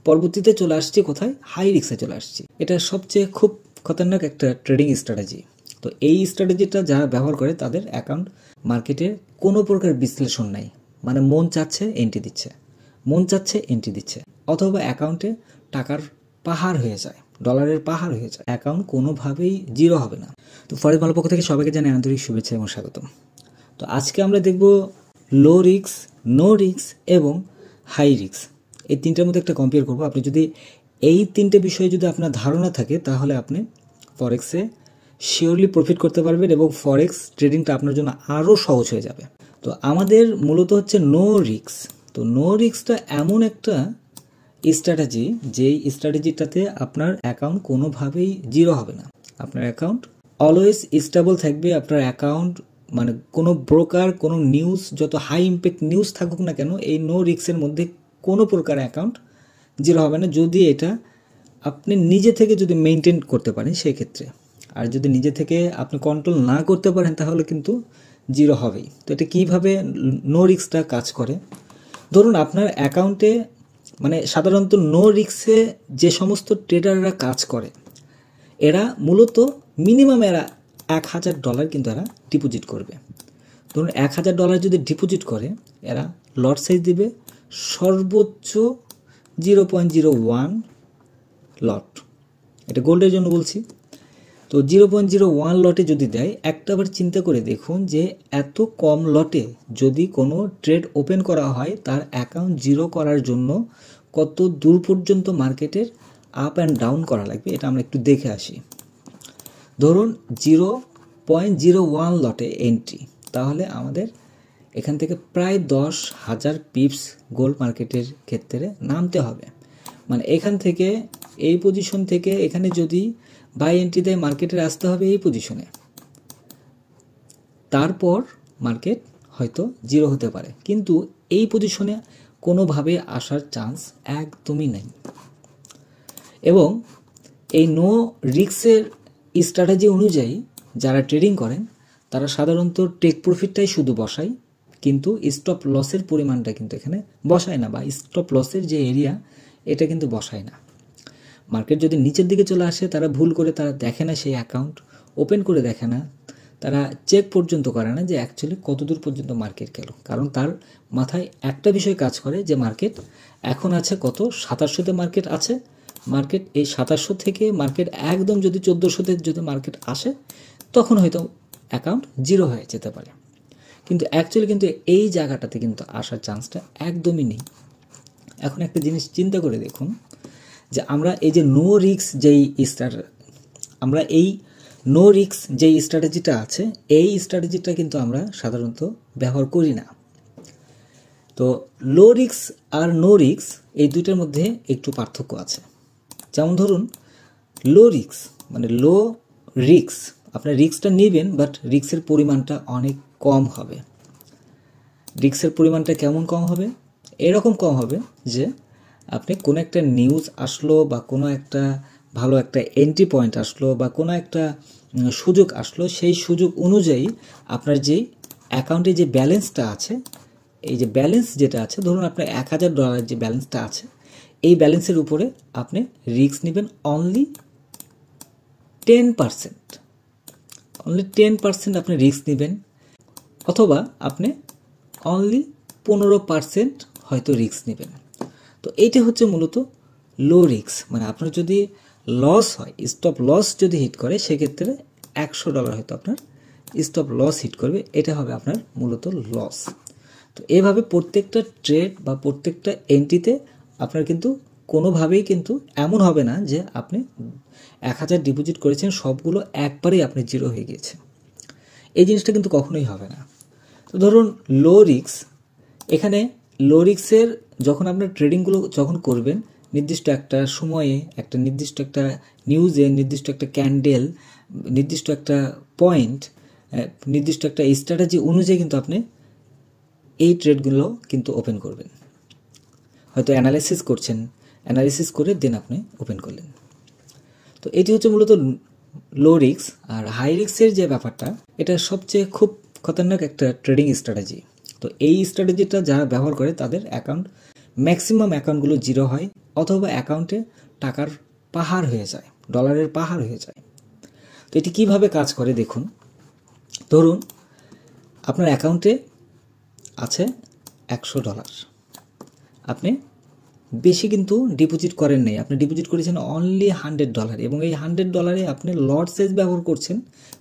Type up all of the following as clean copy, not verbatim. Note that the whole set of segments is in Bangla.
পরবর্তীতে চলে আসছি কোথায়, হাই রিস্কে চলে আসছি। এটা সবচেয়ে খুব খতরনাক একটা ট্রেডিং স্ট্র্যাটেজি। তো এই স্ট্র্যাটেজিটা যারা ব্যবহার করে তাদের অ্যাকাউন্ট মার্কেটে কোনো প্রকার বিশ্লেষণ নাই, মানে মন চাচ্ছে এন্ট্রি দিচ্ছে, মন চাচ্ছে এন্ট্রি দিচ্ছে, অথবা অ্যাকাউন্টে টাকার পাহাড় হয়ে যায়, ডলারের পাহাড় হয়ে যায়, অ্যাকাউন্ট কোনোভাবেই জিরো হবে না। তো ফরেক্স ভালো পক্ষ থেকে সবাইকে জানাই আন্তরিক শুভেচ্ছা এবং স্বাগতম। তো আজকে আমরা দেখব লো রিস্ক, নো রিস্ক এবং হাই রিস্ক, এই তিনটার মধ্যে একটা কম্পেয়ার করব। আপনি যদি এই তিনটে বিষয়ে যদি আপনার ধারণা থাকে তাহলে আপনি ফরেক্সে শিওরলি প্রফিট করতে পারবেন এবং ফরেক্স ট্রেডিংটা আপনার জন্য আরও সহজ হয়ে যাবে। তো আমাদের মূলত হচ্ছে নো রিস্ক। তো নো রিস্কটা এমন একটা স্ট্র্যাটেজি যেই স্ট্র্যাটেজিটাতে আপনার অ্যাকাউন্ট কোনোভাবেই জিরো হবে না, আপনার অ্যাকাউন্ট অলওয়েজ স্টেবল থাকবে। আপনার অ্যাকাউন্ট মানে কোনো ব্রোকার, কোনো নিউজ, যত হাই ইম্প্যাক্ট নিউজ থাকুক না কেন, এই নো রিস্কের মধ্যে কোনো প্রকার অ্যাকাউন্ট জিরো হবে না, যদি এটা আপনি নিজে থেকে যদি মেনটেন করতে পারেন সেই ক্ষেত্রে। আর যদি নিজে থেকে আপনি কন্ট্রোল না করতে পারেন তাহলে কিন্তু জিরো হবেই। তো এটা কীভাবে নো রিস্কটা কাজ করে, ধরুন আপনার অ্যাকাউন্টে মানে সাধারণত নো রিস্কে যে সমস্ত ট্রেডাররা কাজ করে এরা মূলত মিনিমাম এরা $1000 কিন্তু এরা ডিপোজিট করবে। ধরুন $1000 যদি ডিপোজিট করে এরা লট সাইজ দিবে সর্বোচ্চ 0.01 লট, এটা গোল্ডের জন্য বলছি। তো 0.01 লটে যদি দেয়, একটাবার চিন্তা করে দেখুন যে এত কম লটে যদি কোনো ট্রেড ওপেন করা হয় তার অ্যাকাউন্ট জিরো করার জন্য কত দূর পর্যন্ত মার্কেটের আপ অ্যান্ড ডাউন করা লাগবে, এটা আমরা একটু দেখে আসি। ধরুন 0.01 লটে এন্ট্রি, তাহলে আমাদের এখান থেকে প্রায় 10,000 পিপস গোল্ড মার্কেটের ক্ষেত্রে নামতে হবে। মানে এখান থেকে এই পজিশন থেকে এখানে যদি বাই এন্ট্রি দেয় মার্কেটের আসতে হবে এই পজিশনে, তারপর মার্কেট হয়তো জিরো হতে পারে, কিন্তু এই পজিশনে কোনোভাবে আসার চান্স একদমই নেই। এবং এই নো রিস্কের স্ট্র্যাটেজি অনুযায়ী যারা ট্রেডিং করেন তারা সাধারণত টেক প্রফিটটাই শুধু বসায়, কিন্তু স্টপ লসের পরিমাণটা কিন্তু এখানে বসায় না, বা স্টপ লসের যে এরিয়া এটা কিন্তু বসায় না। মার্কেট যদি নিচের দিকে চলে আসে তারা ভুল করে তারা দেখে না, সেই অ্যাকাউন্ট ওপেন করে দেখে না, তারা চেক পর্যন্ত করে না যে অ্যাকচুয়ালি কত দূর পর্যন্ত মার্কেট গেল। কারণ তার মাথায় একটা বিষয় কাজ করে যে মার্কেট এখন আছে কত, 2700-তে মার্কেট আছে, মার্কেট এই 2700 থেকে মার্কেট একদম যদি 1400-তে যদি মার্কেট আসে তখন হয়তো অ্যাকাউন্ট জিরো হয়ে যেতে পারে। কিন্তু অ্যাকচুয়ালি কিন্তু এই জায়গাটাতে কিন্তু আসার চান্সটা একদমই নেই। এখন একটা জিনিস চিন্তা করে দেখুন যে আমরা এই যে নো রিস্ক যেই স্ট্র্যাটেজিটা আছে এই স্ট্র্যাটেজিটা কিন্তু আমরা সাধারণত ব্যবহার করি না। তো লো রিস্ক আর নো রিস্ক এই দুইটার মধ্যে একটু পার্থক্য আছে। যেমন ধরুন লো রিস্ক মানে লো রিস্ক, আপনার রিস্কটা নেবেন বাট রিস্কের পরিমাণটা অনেক কম হবে। রিস্কের পরিমাণটা কেমন কম হবে, এরকম কম হবে যে আপনি কোনো একটা নিউজ আসলো বা কোনো একটা ভালো একটা এন্ট্রি পয়েন্ট আসলো বা কোনো একটা সুযোগ আসলো, সেই সুযোগ অনুযায়ী আপনার যেই অ্যাকাউন্টে যে ব্যালেন্সটা আছে, এই যে ব্যালেন্স যেটা আছে, ধরুন আপনার $1000 যে ব্যালেন্সটা আছে এই ব্যালেন্সের উপরে আপনি রিস্ক নেবেন অনলি 10%, অনলি 10% আপনি রিস্ক নেবেন, অথবা আপনি অনলি 15% হয়তো রিস্ক নেবেন। তো এইটা হচ্ছে মূলত লো রিস্ক। মানে আপনার যদি লস হয়, স্টপ লস যদি হিট করে সেক্ষেত্রে $100 হয়তো আপনার স্টপ লস হিট করবে, এটা হবে আপনার মূলত লস। তো এইভাবে প্রত্যেকটা ট্রেড বা প্রত্যেকটা এন্ট্রিতে আপনার কিন্তু কোনোভাবেই কিন্তু এমন হবে না যে আপনি 1000 ডিপোজিট করেছেন সবগুলো একবারেই আপনি জিরো হয়ে গিয়েছে, এই জিনিসটা কিন্তু কখনোই হবে না। তো ধরুন লো রিস্ক, এখানে লো রিস্কের যখন আপনার ট্রেডিংগুলো যখন করবেন নির্দিষ্ট একটা সময়ে, একটা নির্দিষ্ট একটা নিউজে, নির্দিষ্ট একটা ক্যান্ডেল, নির্দিষ্ট একটা পয়েন্ট, নির্দিষ্ট একটা স্ট্র্যাটেজি অনুযায়ী কিন্তু আপনি এই ট্রেডগুলো কিন্তু ওপেন করবেন। হয়তো অ্যানালাইসিস করছেন, অ্যানালাইসিস করে দেন আপনি ওপেন করলেন। তো এটি হচ্ছে মূলত লো রিস্ক। আর হাই রিস্কের যে ব্যাপারটা, এটা সবচেয়ে খুব খতরনাক একটা ট্রেডিং স্ট্র্যাটেজি। তো এই স্ট্র্যাটেজিটা যারা ব্যবহার করে তাদের অ্যাকাউন্ট ম্যাক্সিমাম অ্যাকাউন্টগুলো জিরো হয় অথবা অ্যাকাউন্টে টাকার পাহাড় হয়ে যায়, ডলারের পাহাড় হয়ে যায়। তো এটি কিভাবে কাজ করে দেখুন। ধরুন আপনার অ্যাকাউন্টে আছে $100, আপনি বেশি কিন্তু ডিপোজিট করেন নাই, আপনি ডিপোজিট করেছেন অনলি $100, এবং এই $100 আপনি লট সাইজ ব্যবহার করছেন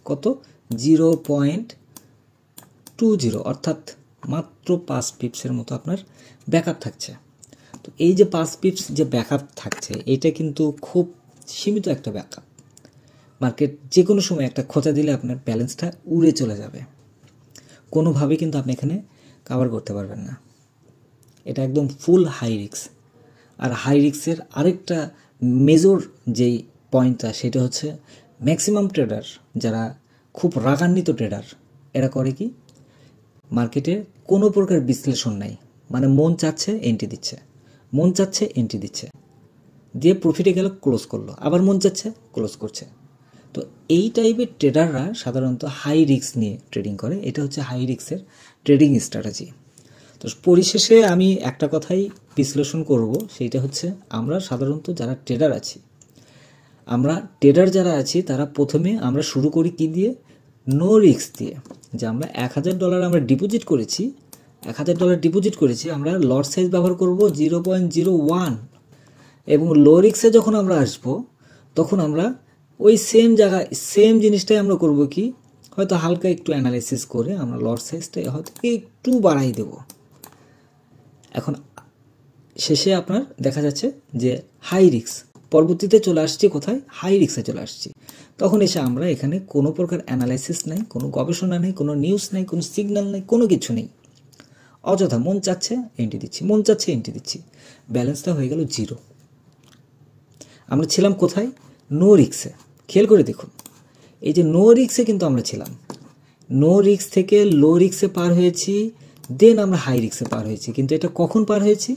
কত, 0.20, অর্থাৎ মাত্র 5 পিপসের মতো আপনার ব্যাকআপ থাকছে। তো এই যে 5 পিপস যে ব্যাকআপ থাকছে, এটা কিন্তু খুব সীমিত একটা ব্যাকআপ। মার্কেট যে কোনো সময় একটা খোঁচা দিলে আপনার ব্যালেন্সটা উড়ে চলে যাবে, কোনোভাবেই কিন্তু আপনি এখানে কভার করতে পারবেন না। এটা একদম ফুল হাই রিস্ক। আর হাই রিস্কের আরেকটা মেজর যেই পয়েন্টটা, সেটা হচ্ছে ম্যাক্সিমাম ট্রেডার যারা খুব রাগান্বিত ট্রেডার, এরা করে কি, মার্কেটে কোনো প্রকার বিশ্লেষণ নাই, মানে মন চাচ্ছে এন্ট্রি দিচ্ছে, মন চাচ্ছে এন্ট্রি দিচ্ছে, দিয়ে প্রফিটে গেল ক্লোজ করলো, আবার মন চাচ্ছে ক্লোজ করছে। তো এই টাইপের ট্রেডাররা সাধারণত হাই রিস্ক নিয়ে ট্রেডিং করে। এটা হচ্ছে হাই রিস্কের ট্রেডিং স্ট্র্যাটেজি। তো পরিশেষে আমি একটা কথাই বিশ্লেষণ করব, সেইটা হচ্ছে আমরা সাধারণত যারা ট্রেডার আছি, তারা প্রথমে আমরা শুরু করি কি দিয়ে, নো রিস্ক দিয়ে। যে আমরা $1000 আমরা ডিপোজিট করেছি, আমরা লট সাইজ ব্যবহার করব 0.01, এবং লো রিস্কে যখন আমরা আসব তখন আমরা ওই সেম জিনিসটাই আমরা করব কি, হয়তো হালকা একটু অ্যানালাইসিস করে আমরা লট সাইজটা হয়তো একটু বাড়াই দেব। এখন শেষে আপনার দেখা যাচ্ছে যে হাই রিস্ক, পরবর্তীতে চলে আসছি কোথায়, হাই রিস্কে চলে আসছি। তখন এসে আমরা এখানে কোনো প্রকার অ্যানালাইসিস নাই, কোনো গবেষণা নেই, কোনো নিউজ নেই, কোনো সিগন্যাল নেই, কোনো কিছু নেই, অযথা মন চাচ্ছে এন্ট্রি দিচ্ছি, ব্যালেন্সটা হয়ে গেল 0। আমরা ছিলাম কোথায়, নো রিস্কে। খেয়াল করে দেখুন, এই যে নো রিস্কে কিন্তু আমরা ছিলাম, নো রিস্ক থেকে লো রিস্কে পার হয়েছি, দেন আমরা হাই রিস্কে পার হয়েছি। কিন্তু এটা কখন পার হয়েছি,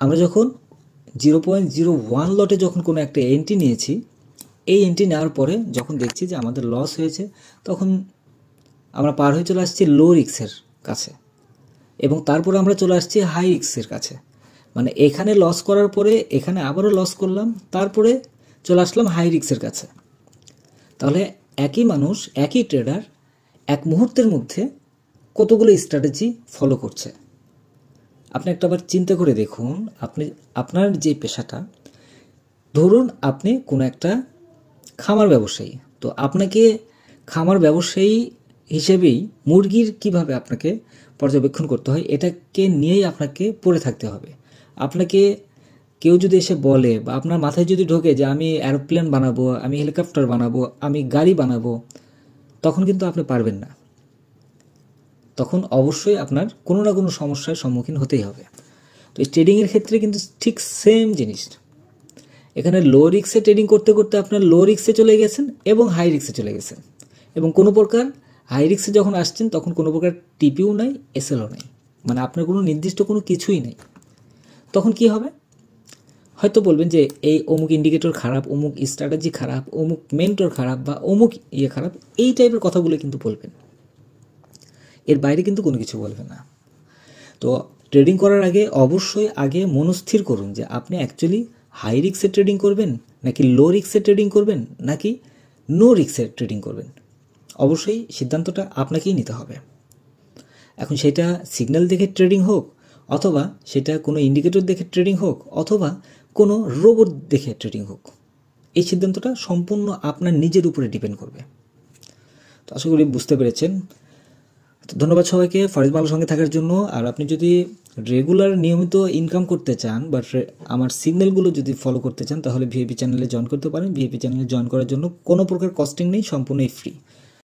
আমরা যখন 0.01 লটে যখন কোনো একটা এন্ট্রি নিয়েছি, এই এন্ট্রি নেওয়ার পরে যখন দেখছি যে আমাদের লস হয়েছে, তখন আমরা পার হয়ে চলে আসছি লো রিস্কের কাছে, এবং তারপরে আমরা চলে আসছি হাই রিস্কের কাছে। মানে এখানে লস করার পরে এখানে আবারও লস করলাম, তারপরে চলে আসলাম হাই রিস্কের কাছে। তাহলে একই মানুষ, একই ট্রেডার এক মুহূর্তের মধ্যে কতগুলো স্ট্র্যাটেজি ফলো করছে। আপনি একটা বার চিন্তা করে দেখুন, আপনার যে পেশাটা, ধরুন আপনি কোনো একটা খামার ব্যবসায়ী, তো আপনাকে খামার ব্যবসায়ী হিসেবেই মুরগির কিভাবে আপনাকে পর্যবেক্ষণ করতে হয়, এটাকে নিয়েই আপনাকে পড়ে থাকতে হবে। আপনাকে কেউ যদি এসে বলে, বা আপনার মাথায় যদি ঢোকে যে আমি এরোপ্লেন বানাবো, আমি হেলিকপ্টার বানাবো, আমি গাড়ি বানাবো, তখন কিন্তু আপনি পারবেন না। তখন অবশ্যই আপনার কোনো না কোনো সমস্যার সম্মুখীন হতেই হবে। তো এই ট্রেডিংয়ের ক্ষেত্রে কিন্তু ঠিক সেম জিনিস। এখানে লো রিস্কে ট্রেডিং করতে করতে আপনার লো রিস্কে চলে গেছেন এবং হাই রিস্কে চলে গেছেন, এবং কোনো প্রকার হাই রিস্কে যখন আসছেন তখন কোনো প্রকার টিপিও নাই, এসএলও নাই, মানে আপনার কোনো নির্দিষ্ট কোনো কিছুই নেই। তখন কি হবে, হয়তো বলবেন যে এই অমুক ইন্ডিকেটর খারাপ, অমুক স্ট্র্যাটেজি খারাপ, অমুক মেন্টর খারাপ, বা অমুক খারাপ, এই টাইপের কথাগুলো কিন্তু বলবেন। এর বাইরে কিন্তু কোনো কিছু বলবেন না। তো ট্রেডিং করার আগে অবশ্যই আগে মনস্থির করুন যে আপনি অ্যাকচুয়ালি হাই রিস্কে ট্রেডিং করবেন, নাকি লো রিস্কে ট্রেডিং করবেন, নাকি নো রিস্কে ট্রেডিং করবেন। অবশ্যই সিদ্ধান্তটা আপনাকেই নিতে হবে। এখন সেটা সিগন্যাল দেখে ট্রেডিং হোক, অথবা সেটা কোনো ইন্ডিকেটর দেখে ট্রেডিং হোক, অথবা কোনো রোবট দেখে ট্রেডিং হোক, এই সিদ্ধান্তটা সম্পূর্ণ আপনার নিজের উপরে ডিপেন্ড করবে। তো আশা করি বুঝতে পেরেছেন। তো ধন্যবাদ সবাইকে ফরিদ মালের সঙ্গে থাকার জন্য। আর আপনি যদি রেগুলার নিয়মিত ইনকাম করতে চান, বা আমার সিগন্যালগুলো যদি ফলো করতে চান, তাহলে ভিআইপি চ্যানেলে জয়েন করতে পারেন। ভিআইপি চ্যানেলে জয়েন করার জন্য কোনো প্রকার কস্টিং নেই, সম্পূর্ণই ফ্রি।